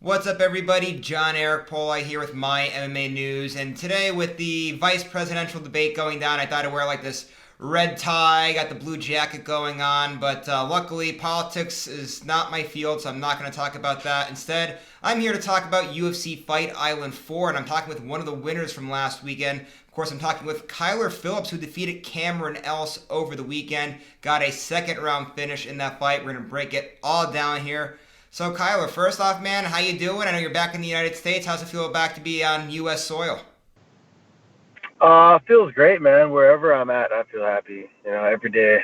What's up, everybody? John Eric Poli here with My MMA News, and today with the vice presidential debate going down, I thought I'd wear like this red tie, got the blue jacket going on, but luckily politics is not my field, so I'm not going to talk about that. Instead, I'm here to talk about UFC Fight Island 4, and I'm talking with one of the winners from last weekend. Of course, I'm talking with Kyler Phillips, who defeated Cameron Else over the weekend, got a second round finish in that fight. We're going to break it all down here. So, Kyler, first off, man, how you doing? I know you're back in the United States. How's it feel back to be on U.S. soil? Feels great, man. Wherever I'm at, I feel happy. Every day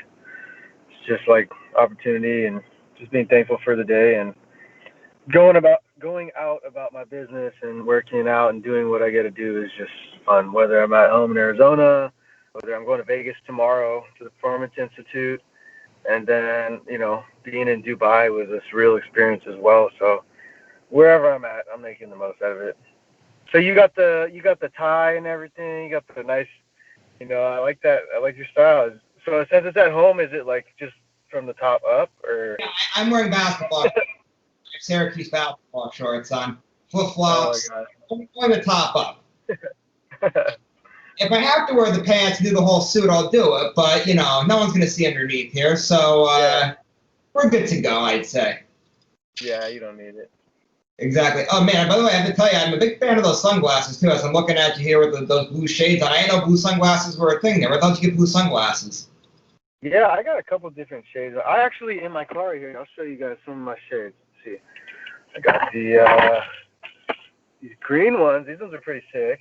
it's just like opportunity and just being thankful for the day and going out about my business and working out and doing what I got to do is just fun. Whether I'm at home in Arizona, whether I'm going to Vegas tomorrow to the Performance Institute, and then being in Dubai was a surreal experience as well. So wherever I'm at, I'm making the most out of it. So you got the tie and everything. You got the nice, I like that. I like your style. So since it's at home, is it like just from the top up or? Yeah, I'm wearing basketball, Syracuse basketball shorts on, flip Oh flops, my only the top up. god. If I have to wear the pants and do the whole suit, I'll do it. But no one's gonna see underneath here, so Yeah. we're good to go, I'd say. Yeah, you don't need it. Exactly. Oh man, by the way, I have to tell you, I'm a big fan of those sunglasses too. As I'm looking at you here with those blue shades on, I didn't know blue sunglasses were a thing there. I thought you get blue sunglasses. Yeah, I got a couple different shades. I actually in my car right here. I'll show you guys some of my shades. Let's see, I got these green ones. These ones are pretty sick.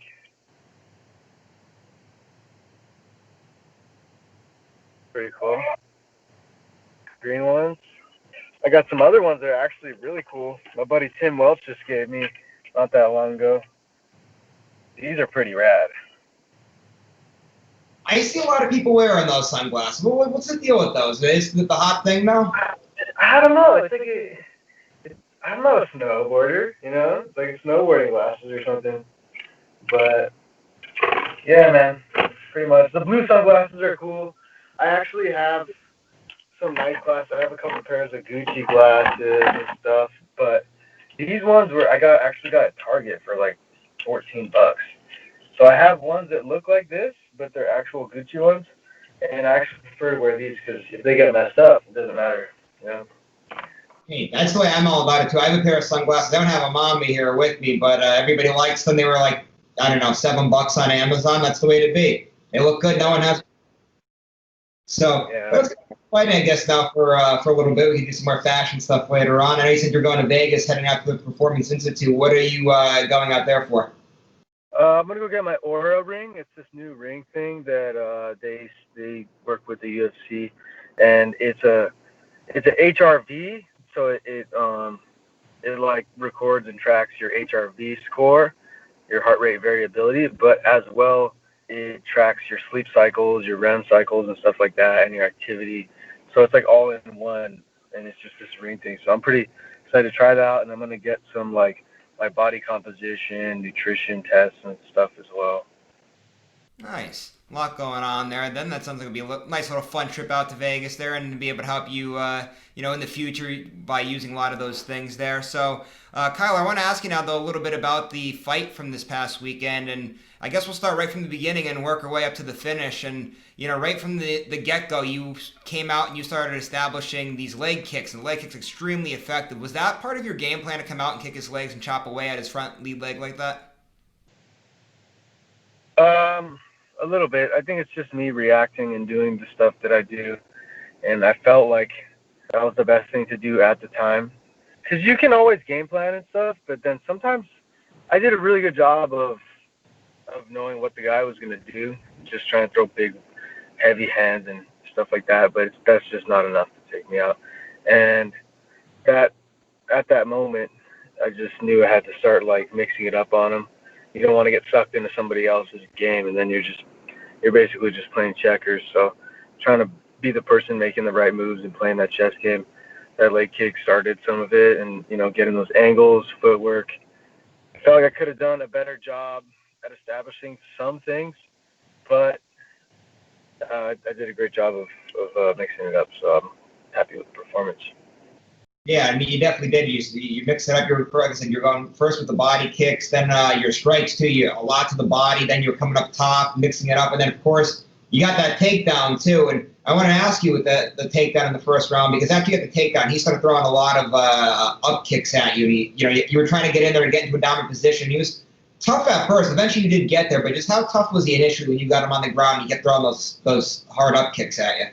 Pretty cool. Green ones. I got some other ones that are actually really cool. My buddy Tim Welch just gave me not that long ago. These are pretty rad. I see a lot of people wearing those sunglasses. What's the deal with those? Is it the hot thing now? I don't know. It's like I'm not a snowboarder, It's like snowboarding glasses or something. But yeah, man, pretty much. The blue sunglasses are cool. I actually have some nice glasses. I have a couple pairs of Gucci glasses and stuff. But these ones were actually got at Target for like $14. So I have ones that look like this, but they're actual Gucci ones. And I actually prefer to wear these because if they get messed up, it doesn't matter, you know. Hey, that's the way I'm all about it too. I have a pair of sunglasses. I don't have them on me here with me, but everybody likes them. They were like, I don't know, $7 on Amazon. That's the way to be. They look good. No one has. So Yeah. let's get fighting, I guess, now for a little bit. We can do some more fashion stuff later on. I know you said you're going to Vegas, heading out to the Performance Institute. What are you going out there for? I'm gonna go get my Aura ring. It's this new ring thing that they work with the UFC, and it's a HRV, so it like records and tracks your HRV score, your heart rate variability, but as well it tracks your sleep cycles, your REM cycles, and stuff like that, and your activity. So it's like all in one, and it's just this ring thing. So I'm pretty excited to try that out, and I'm gonna get some like my body composition, nutrition tests, and stuff as well. Nice. A lot going on there. Then that sounds like it'd be a nice little fun trip out to Vegas there and to be able to help you, in the future by using a lot of those things there. So, Kyle, I want to ask you now, though, a little bit about the fight from this past weekend. And I guess we'll start right from the beginning and work our way up to the finish. And, right from the get-go, you came out and you started establishing these leg kicks. And the leg kicks extremely effective. Was that part of your game plan to come out and kick his legs and chop away at his front lead leg like that? A little bit. I think it's just me reacting and doing the stuff that I do, and I felt like that was the best thing to do at the time. Because you can always game plan and stuff, but then sometimes I did a really good job of knowing what the guy was going to do, just trying to throw big, heavy hands and stuff like that, but that's just not enough to take me out. And that at that moment, I just knew I had to start like mixing it up on him. You don't want to get sucked into somebody else's game, and then you're basically just playing checkers. So trying to be the person making the right moves and playing that chess game. That leg kick started some of it, and getting those angles, footwork. I felt like I could have done a better job at establishing some things, but I did a great job of mixing it up. So I'm happy with the performance. Yeah, I mean, you definitely did. You mix it up. Like I said, you're going first with the body kicks, then your strikes too. You a lot to the body, then you're coming up top, mixing it up, and then of course you got that takedown too. And I want to ask you with the takedown in the first round, because after you get the takedown, he started throwing a lot of up kicks at you. And you were trying to get in there and get into a dominant position. He was tough at first. Eventually, you did get there, but just how tough was he initially when you got him on the ground? And you kept throwing those hard up kicks at you.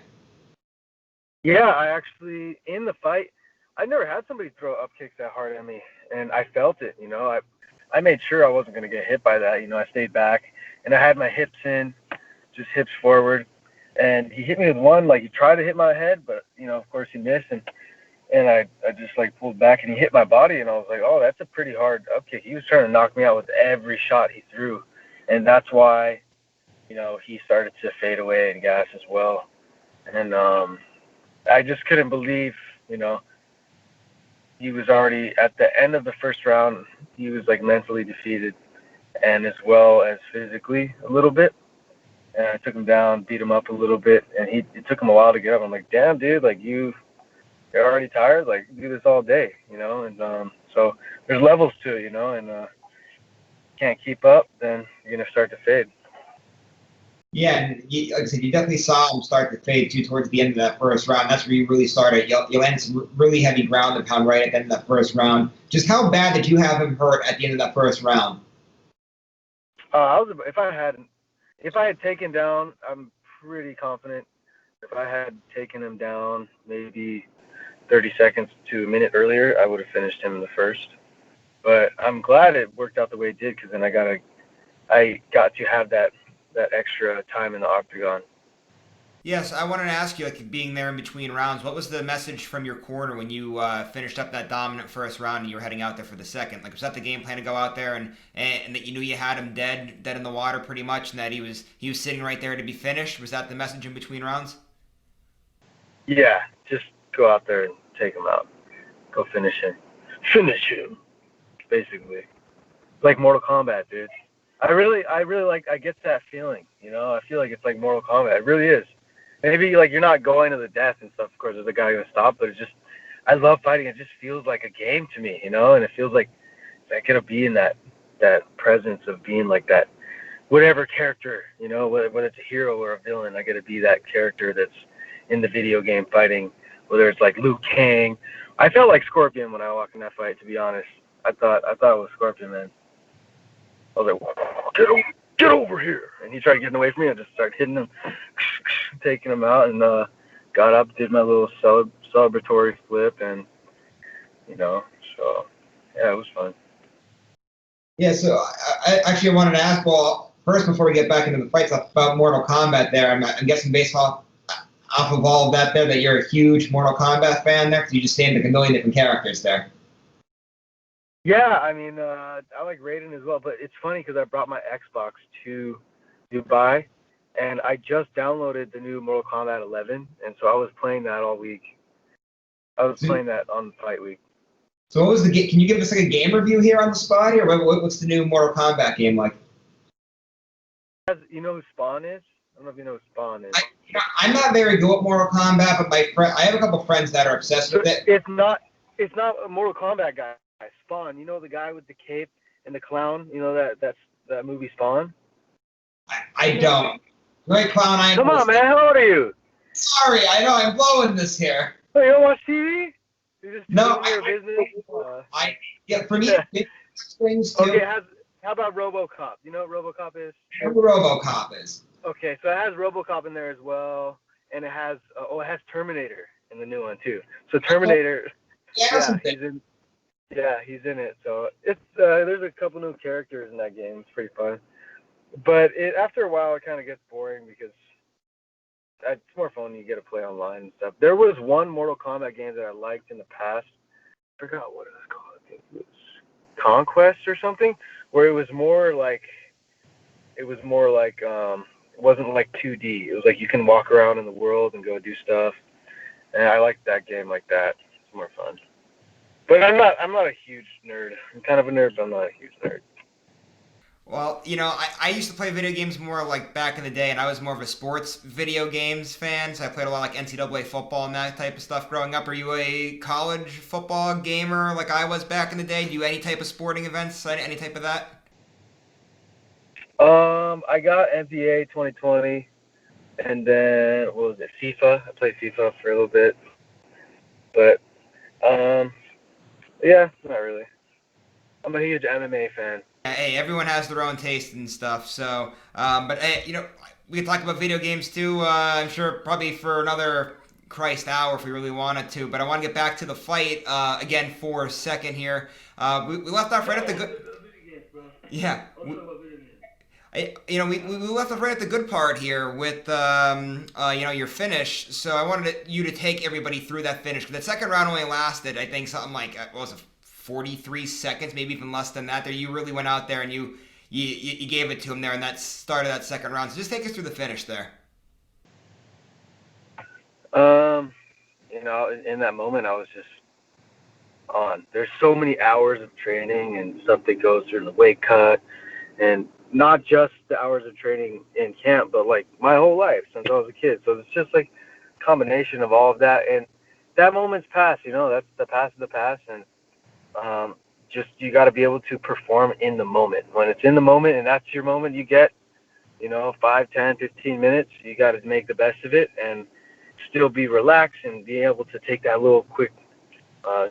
Yeah, I actually, in the fight, I never had somebody throw up kicks that hard at me, and I felt it. I made sure I wasn't going to get hit by that. I stayed back, and I had my hips in, just hips forward, and he hit me with one. Like, he tried to hit my head, but of course he missed, and I just like pulled back, and he hit my body, and I was like, oh, that's a pretty hard up kick. He was trying to knock me out with every shot he threw, and that's why he started to fade away and gas as well, and I just couldn't believe, he was already at the end of the first round. He was like mentally defeated, and as well as physically a little bit. And I took him down, beat him up a little bit, and it took him a while to get up. I'm like, damn, dude, like you're already tired. Like, do this all day, And so there's levels to it, and can't keep up, then you're gonna start to fade. Yeah, and like I said, you definitely saw him start to fade too towards the end of that first round. That's where you really started. You landed some really heavy ground and pound right at the end of that first round. Just how bad did you have him hurt at the end of that first round? If I had taken down, I'm pretty confident. If I had taken him down maybe 30 seconds to a minute earlier, I would have finished him in the first. But I'm glad it worked out the way it did, because then I got to have that extra time in the octagon. Yes, I wanted to ask you, like being there in between rounds, what was the message from your corner when you finished up that dominant first round and you were heading out there for the second? Like, was that the game plan to go out there and that you knew you had him dead in the water pretty much, and that he was sitting right there to be finished? Was that the message in between rounds? Yeah, just go out there and take him out. Go finish him. Finish him, basically. Like Mortal Kombat, dude. I really I get that feeling, I feel like it's like Mortal Kombat. It really is. Maybe like you're not going to the death and stuff, of course, there's a guy gonna stop, but I love fighting. It just feels like a game to me, and it feels like I gotta be in that presence of being like that whatever character, whether it's a hero or a villain, I gotta be that character that's in the video game fighting, whether it's like Liu Kang. I felt like Scorpion when I walked in that fight, to be honest. I thought it was Scorpion, man. I was like, get over here. And he tried getting away from me. I just started hitting him, taking him out, and got up, did my little celebratory flip, and, so, yeah, it was fun. Yeah, so I actually wanted to ask, well, first before we get back into the fights about Mortal Kombat there, I'm guessing based off of all of that there that you're a huge Mortal Kombat fan there, because you just stand like a million different characters there. Yeah, I mean, I like Raiden as well, but it's funny because I brought my Xbox to Dubai, and I just downloaded the new Mortal Kombat 11, and so I was playing that all week. I was playing that on Fight Week. So what was the game? Can you give us like a game review here on the spot here? What's the new Mortal Kombat game like? You know who Spawn is? I don't know if you know who Spawn is. I'm not very good at Mortal Kombat, but I have a couple friends that are obsessed with it. It's not a Mortal Kombat guy. Spawn, the guy with the cape and the clown, that movie Spawn? I don't. Great clown, I Come on, man, how old are you? Sorry, I know, I'm blowing this here. Oh, you don't watch TV? You're just no, your business? For me, things too. Okay, how about RoboCop? You know what RoboCop is? I know what RoboCop is. Okay, so it has RoboCop in there as well, and it has Terminator in the new one too. So Terminator, he's in it. So it's there's a couple new characters in that game. It's pretty fun, but after a while it kind of gets boring because it's more fun when you get to play online and stuff. There was one Mortal Kombat game that I liked in the past. I forgot what it was called. I think it was Conquest or something, where it was more like it wasn't like 2D. It was like you can walk around in the world and go do stuff. And I liked that game like that. It's more fun. But I'm not a huge nerd. I'm kind of a nerd, but I'm not a huge nerd. Well, I used to play video games more like back in the day, and I was more of a sports video games fan. So I played a lot like NCAA football and that type of stuff growing up. Are you a college football gamer like I was back in the day? Do you any type of sporting events, any type of that? I got NBA 2020, and then what was it? FIFA. I played FIFA for a little bit, but um, yeah, not really. I'm a huge MMA fan. Hey, everyone has their own taste and stuff. So, but hey, we could talk about video games too. I'm sure probably for another Christ hour if we really wanted to. But I want to get back to the fight again for a second here. We left off right at the good. Yeah. We left off right at the good part here with your finish. So I wanted you to take everybody through that finish. 'Cause that second round only lasted, I think, something like what was it, 43 seconds, maybe even less than that. There, you really went out there and you gave it to him there, and that started that second round. So just take us through the finish there. Um, in that moment, I was just on. There's so many hours of training and stuff that goes through the weight cut, and not just the hours of training in camp, but like my whole life since I was a kid. So it's just like a combination of all of that, and that moment's past. That's the past of the past, and just you got to be able to perform in the moment. When it's in the moment and that's your moment, you get 5, 10, 15 minutes. You got to make the best of it and still be relaxed and be able to take that little quick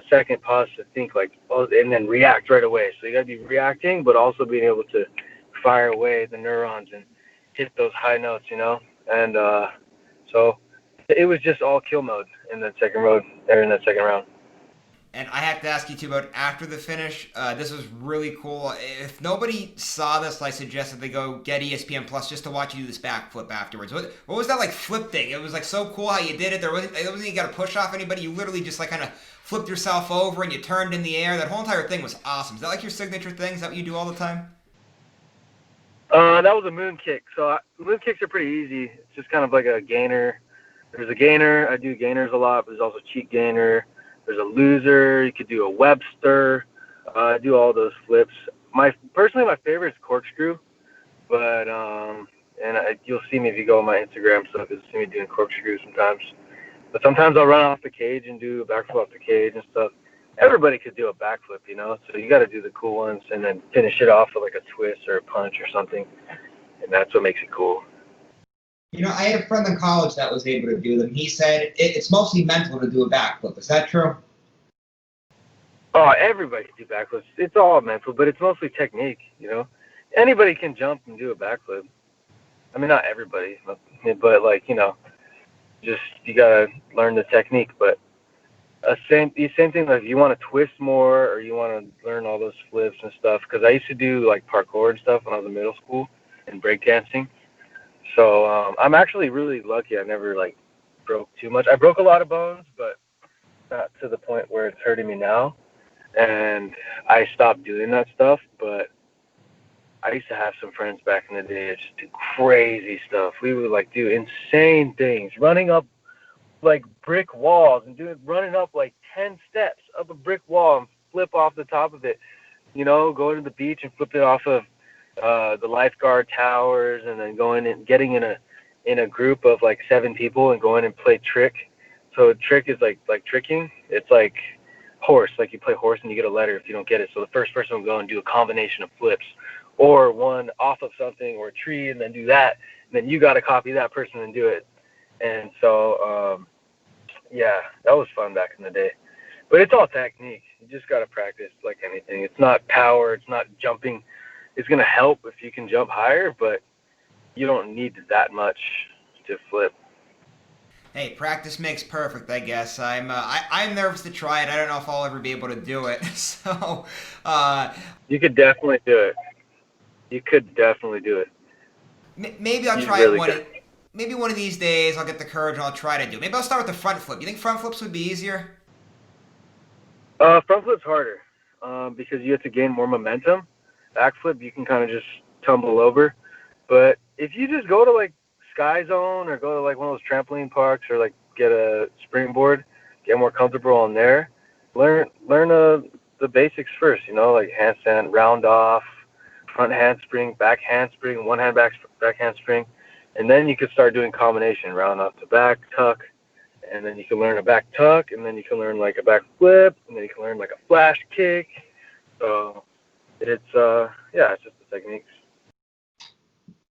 second pause to think like, oh, and then react right away. So you got to be reacting, but also being able to fire away the neurons and hit those high notes. And so it was just all kill mode in that second round. And I have to ask you too about after the finish. This was really cool. If nobody saw this, I suggest that they go get ESPN Plus just to watch you do this backflip afterwards. What was that like flip thing? It was like so cool how you did it. It wasn't you got to push off anybody. You literally just like kind of flipped yourself over and you turned in the air. That whole entire thing was awesome. Is that like your signature thing? Is that what you do all the time? That was a moon kick. So moon kicks are pretty easy. It's just kind of like a gainer. There's a gainer. I do gainers a lot, but there's also cheat gainer. There's a loser. You could do a Webster. I do all those flips. Personally, my favorite is corkscrew, but you'll see me if you go on my Instagram stuff. You'll see me doing corkscrew sometimes. But sometimes I'll run off the cage and do a backflip off the cage and stuff. Everybody could do a backflip. So you got to do the cool ones and then finish it off with like a twist or a punch or something, and that's what makes it cool. I had a friend in college that was able to do them. He said it's mostly mental to do a backflip. Is that true? Oh, everybody can do backflips. It's all mental, but it's mostly technique. Anybody can jump and do a backflip. I mean, not everybody, but like, just you gotta learn the technique. But the same thing, like if you want to twist more or you want to learn all those flips and stuff, because I used to do like parkour and stuff when I was in middle school and breakdancing. So I'm actually really lucky. I never like broke too much. I broke a lot of bones, but not to the point where it's hurting me now. And I stopped doing that stuff. But I used to have some friends back in the day that just do crazy stuff. We would like do insane things, running up like brick walls and running up like 10 steps up a brick wall and flip off the top of it. Going to the beach and flipping off of the lifeguard towers, and then going and getting in a group of like 7 people and going and play trick. So trick is like tricking. It's like horse, like you play horse and you get a letter if you don't get it. So the first person will go and do a combination of flips, or one off of something or a tree and then do that, and then you got to copy that person and do it. And so yeah, that was fun back in the day. But it's all technique. You just got to practice like anything. It's not power. It's not jumping. It's going to help if you can jump higher, but you don't need that much to flip. Hey, practice makes perfect, I guess. I'm nervous to try it. I don't know if I'll ever be able to do it. So, You could definitely do it. You could definitely do it. Maybe I'll You try really it could. maybe one of these days. I'll get the courage and I'll try to do it. Maybe I'll start with the front flip. You think front flips would be easier? Front flip's harder because you have to gain more momentum. Back flip, you can kind of just tumble over. But if you just go to like Sky Zone or go to like one of those trampoline parks or like get a springboard, get more comfortable on there, learn the basics first. Like handstand, round off, front handspring, back handspring, one hand back handspring, and then you could start doing combination, round off to back tuck, and then you can learn a back tuck, and then you can learn like a back flip, and then you can learn like a flash kick. So it's it's just the techniques.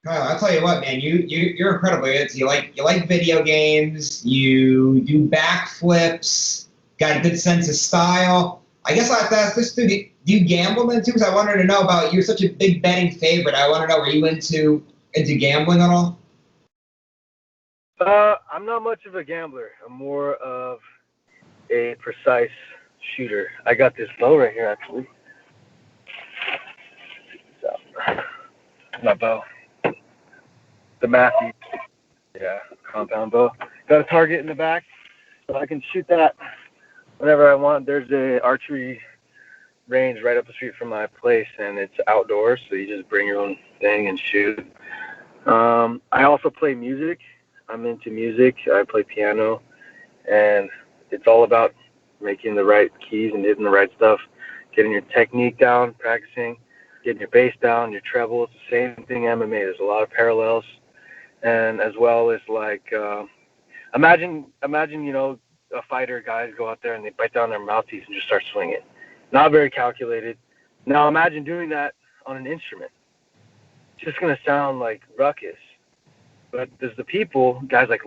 Kyle, I'll tell you what, man, you're incredible. You like video games, you do backflips, got a good sense of style. I guess I have to ask this too. Do you gamble then too? Because I wanted to know about, you're such a big betting favorite. I want to know, were you into gambling at all? I'm not much of a gambler. I'm more of a precise shooter. I got this bow right here, actually. My bow. The Matthews. Yeah, compound bow. Got a target in the back, so I can shoot that whenever I want. There's a archery range right up the street from my place, and it's outdoors, so you just bring your own thing and shoot. I also play music. I'm into music. I play piano, and it's all about making the right keys and hitting the right stuff, getting your technique down, practicing, getting your bass down, your treble. It's the same thing MMA. There's a lot of parallels, and as well as like imagine a fighter, guys go out there and they bite down their mouthpiece and just start swinging. Not very calculated. Now imagine doing that on an instrument. It's just gonna sound like ruckus. But there's the people, guys like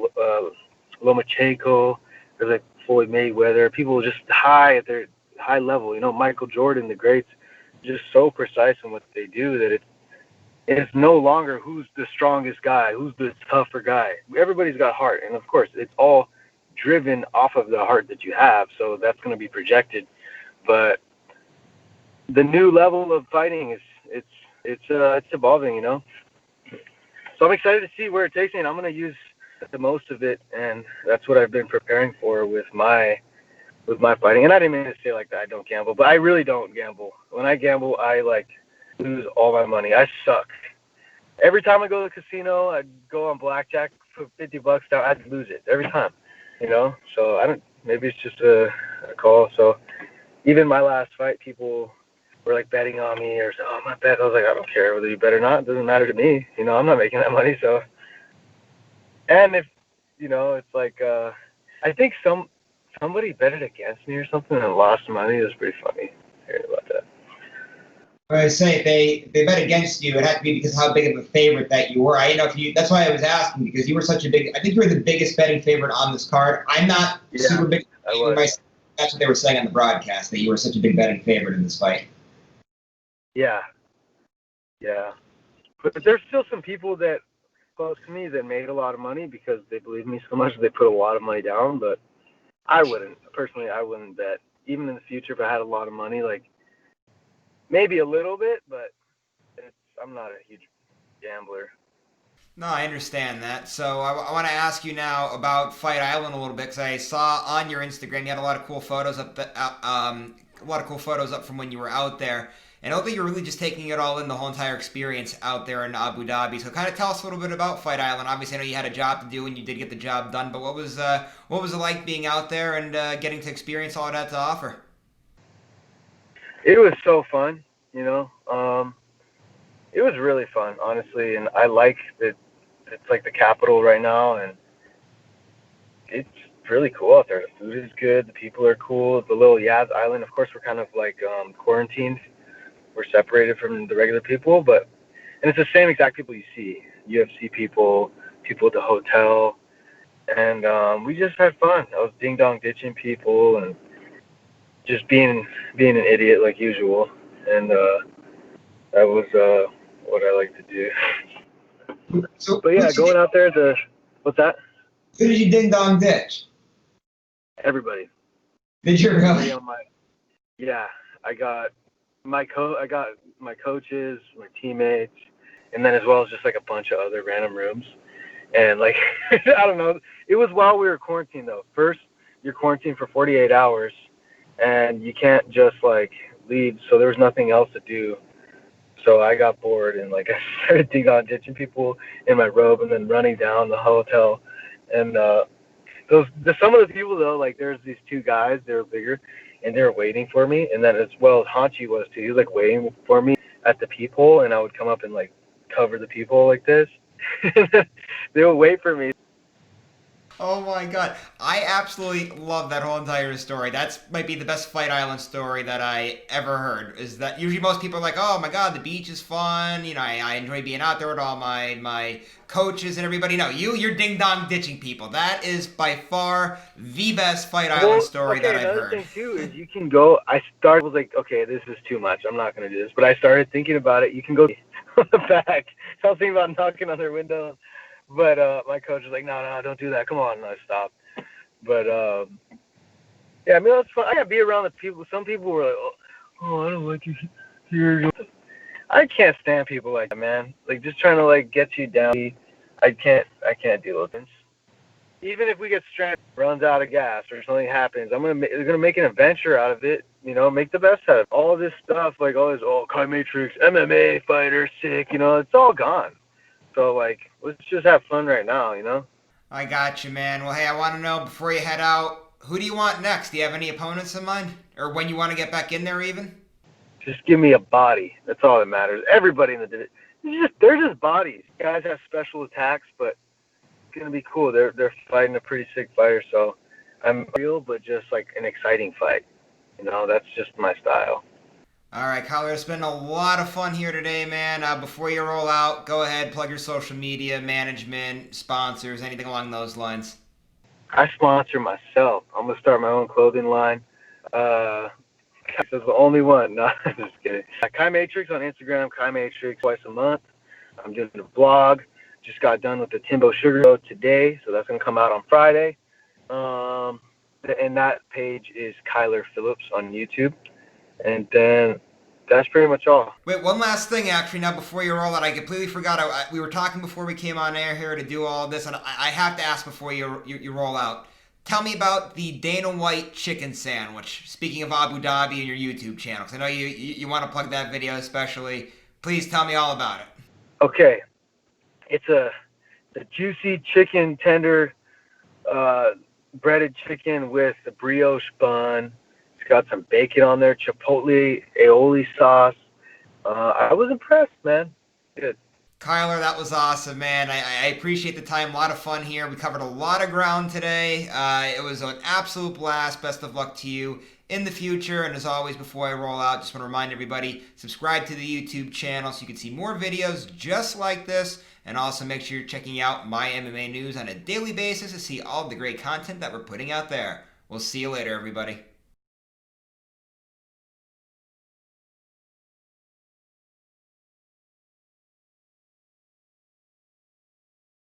Lomachenko, there's like Floyd Mayweather, people just high at their high level. Michael Jordan, the greats, just so precise in what they do that it's no longer who's the strongest guy, who's the tougher guy. Everybody's got heart, and of course, it's all driven off of the heart that you have, so that's going to be projected. But the new level of fighting it's evolving, So I'm excited to see where it takes me, and I'm going to use the most of it, and that's what I've been preparing for with my fighting. And I didn't mean to say like that I don't gamble, but I really don't gamble. When I gamble, I lose all my money. I suck. Every time I go to the casino, I go on blackjack, put $50 down, I'd lose it every time. So I don't. Maybe it's just a call. So even my last fight, people were like betting on me or oh my bet. I was like, I don't care whether you bet or not. It doesn't matter to me. I'm not making that money. So, and if it's like I think somebody betted against me or something and lost money. It was pretty funny hearing about that. I say they bet against you. It had to be because of how big of a favorite that you were. I didn't know if you. That's why I was asking, because you were such a big. I think you were the biggest betting favorite on this card. I'm not super big. That's what they were saying on the broadcast, that you were such a big betting favorite in this fight. Yeah. But there's still some people that close to me that made a lot of money because they believe me so much they put a lot of money down. But I wouldn't. Personally, I wouldn't bet. Even in the future, if I had a lot of money, maybe a little bit, but I'm not a huge gambler. No, I understand that. So I want to ask you now about Fight Island a little bit, because I saw on your Instagram you had a lot of cool photos up, from when you were out there. And I don't think you're really just taking it all in, the whole entire experience out there in Abu Dhabi. So kind of tell us a little bit about Fight Island. Obviously, I know you had a job to do and you did get the job done, but what was it like being out there and getting to experience all that to offer? It was so fun, it was really fun, honestly, and I like that it's like the capital right now, and it's really cool out there. The food is good, the people are cool. The little Yaz Island, of course, we're kind of like quarantined. We're separated from the regular people, and it's the same exact people you see. UFC people at the hotel, and we just had fun. I was ding-dong ditching people and just being an idiot like usual, and that was what I like to do. So, but yeah, going out there what's that? Who did you ding-dong ditch? Everybody. Did you really? Yeah, I got my coaches, my teammates, and then as well as just like a bunch of other random rooms. And I don't know, it was while we were quarantined though. First, you're quarantined for 48 hours and you can't just leave, so there was nothing else to do. So I got bored and I started ditching people in my robe and then running down the hotel. And some of the people though, there's these two guys, they were bigger and they were waiting for me. And then as well as Hanchi was too, he was waiting for me at the peephole, and I would come up and like cover the peephole like this. They would wait for me. Oh my god. I absolutely love that whole entire story. That's might be the best Fight Island story that I ever heard. Is that usually most people are like, oh my god, the beach is fun. You know, I enjoy being out there with all my coaches and everybody. No, you're ding dong ditching people. That is by far the best Fight Island Well, story okay, that I've another heard. thing too is you can go. I started was like, okay, this is too much. I'm not gonna do this. But I started thinking about it. You can go on the back. I was thinking about knocking on their window, but my coach was like, no, don't do that. Come on, and I stopped. But yeah, I mean that's fun. I gotta be around the people. Some people were like, oh, I don't like you here. I can't stand people like that, man. Like just trying to like get you down. I can't deal with this. Even if we get stranded, runs out of gas, or something happens, they're gonna make an adventure out of it. You know, make the best out of it. All this stuff, like all this, Kai Matrix, MMA fighter, sick. You know, it's all gone. So like, let's just have fun right now. You know. I got you, man. Well, hey, I want to know before you head out, who do you want next? Do you have any opponents in mind, or when you want to get back in there, even? Just give me a body. That's all that matters. Everybody in the division, they're just bodies. Guys have special attacks, but it's gonna be cool. They're fighting a pretty sick fighter, so I'm real, but just like an exciting fight. You know, that's just my style. All right, Kyler, it's been a lot of fun here today, man. Before you roll out, go ahead, plug your social media, management, sponsors, anything along those lines. I sponsor myself. I'm gonna start my own clothing line. That's the only one. No, I'm just kidding. Kai Matrix on Instagram. Kai Matrix twice a month. I'm doing a blog. Just got done with the Timbo Sugar Show today, so that's gonna come out on Friday. And that page is Kyler Phillips on YouTube. And then that's pretty much all. Wait, one last thing, actually, now before you roll out, I completely forgot. We were talking before we came on air here to do all this, and I have to ask before you roll out. Tell me about the Dana White chicken sandwich. Speaking of Abu Dhabi and your YouTube channel, because I know you want to plug that video especially. Please tell me all about it. Okay, it's the juicy chicken tender, breaded chicken with the brioche bun. It's got some bacon on there, chipotle aioli sauce. I was impressed, man. Good. Kyler, that was awesome, man. I appreciate the time. A lot of fun here. We covered a lot of ground today. It was an absolute blast. Best of luck to you in the future. And as always, before I roll out, just want to remind everybody, subscribe to the YouTube channel so you can see more videos just like this. And also make sure you're checking out My MMA News on a daily basis to see all the great content that we're putting out there. We'll see you later, everybody.